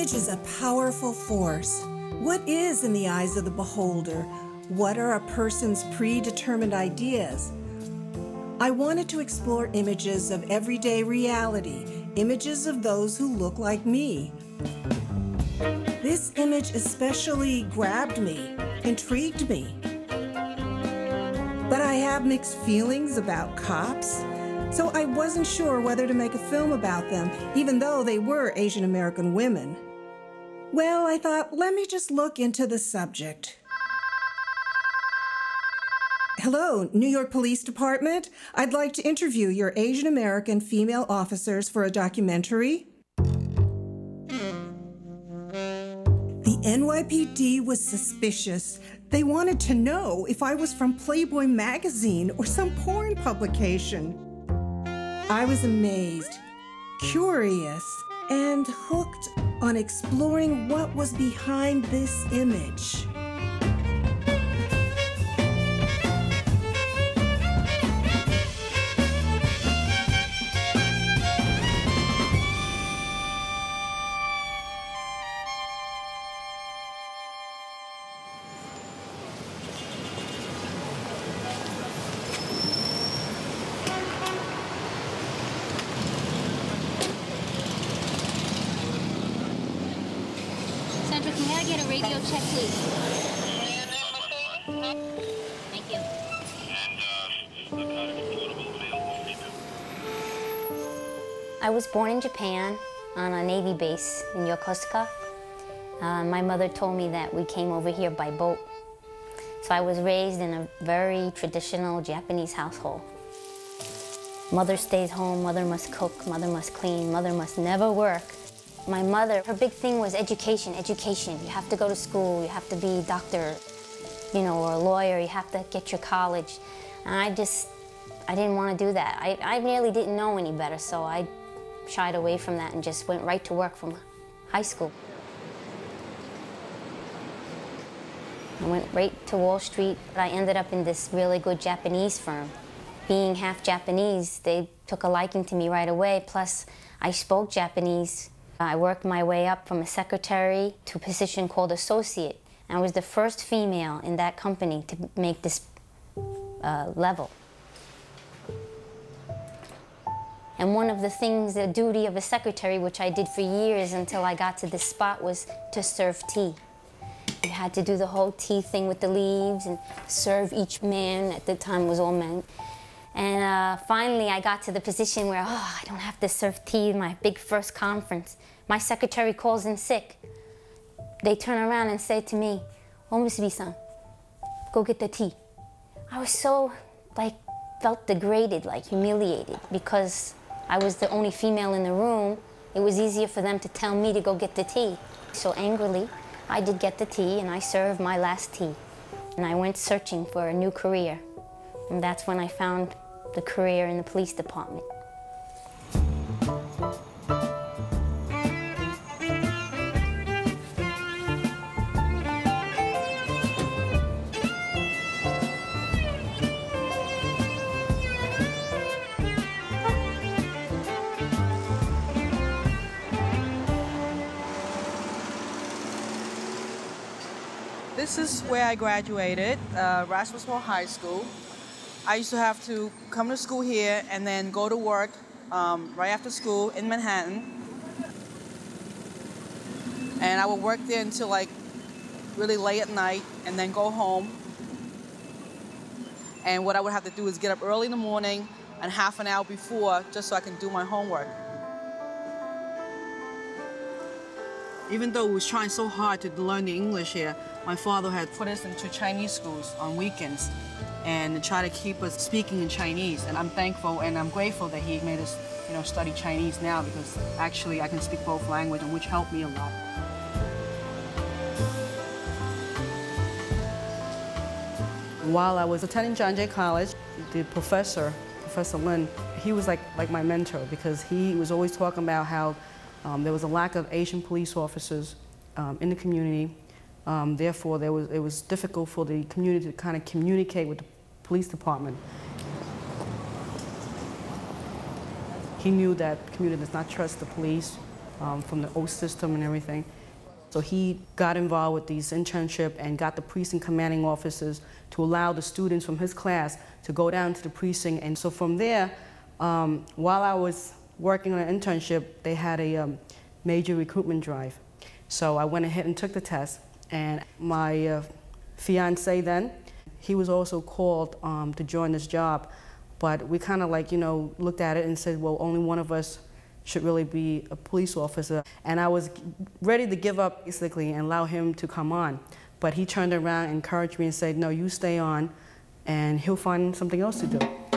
image is a powerful force. What is in the eyes of the beholder? What are a person's predetermined ideas? I wanted to explore images of everyday reality, images of those who look like me. This image especially grabbed me, intrigued me. But I have mixed feelings about cops, so I wasn't sure whether to make a film about them, even though they were Asian American women. Well, I thought, let me just look into the subject. Hello, New York Police Department. I'd like to interview your Asian American female officers for a documentary. The NYPD was suspicious. They wanted to know if I was from Playboy magazine or some porn publication. I was amazed, curious, and hooked on exploring what was behind this image. Sandra, can I get a radio check, please? Thank you. I was born in Japan on a Navy base in Yokosuka. My mother told me that we came over here by boat. So I was raised in a very traditional Japanese household. Mother stays home, mother must cook, mother must clean, mother must never work. My mother, her big thing was education, education. You have to go to school, you have to be a doctor, you know, or a lawyer, you have to get your college. And I didn't want to do that. I really didn't know any better, so I shied away from that and just went right to work from high school. I went right to Wall Street. I ended up in this really good Japanese firm. Being half Japanese, they took a liking to me right away, plus I spoke Japanese. I worked my way up from a secretary to a position called associate. I was the first female in that company to make this level. And one of the things, the duty of a secretary, which I did for years until I got to this spot, was to serve tea. You had to do the whole tea thing with the leaves and serve each man. At the time it was all men. And finally I got to the position where, I don't have to serve tea in my big first conference. My secretary calls in sick. They turn around and say to me, "Oh, Miss V-san, go get the tea." I was so, felt degraded, humiliated, because I was the only female in the room. It was easier for them to tell me to go get the tea. So angrily, I did get the tea, and I served my last tea. And I went searching for a new career. And that's when I found the career in the police department. This is where I graduated, Rasmus Hall High School. I used to have to come to school here and then go to work right after school in Manhattan. And I would work there until really late at night and then go home. And what I would have to do is get up early in the morning and half an hour before just so I can do my homework. Even though we was trying so hard to learn the English here, my father had put us into Chinese schools on weekends and try to keep us speaking in Chinese. And I'm thankful and I'm grateful that he made us, study Chinese now, because actually I can speak both languages, which helped me a lot. While I was attending John Jay College, the professor, Professor Lin, he was like my mentor, because he was always talking about how there was a lack of Asian police officers in the community. Therefore, it was difficult for the community to kind of communicate with the police department. He knew that the community does not trust the police from the oath system and everything. So he got involved with these internships and got the precinct commanding officers to allow the students from his class to go down to the precinct. And so from there, while I was working on an internship, they had a major recruitment drive. So I went ahead and took the test. And my fiance then, he was also called to join this job. But we kind of like, looked at it and said, well, only one of us should really be a police officer. And I was ready to give up basically and allow him to come on. But he turned around and encouraged me and said, no, you stay on and he'll find something else to do.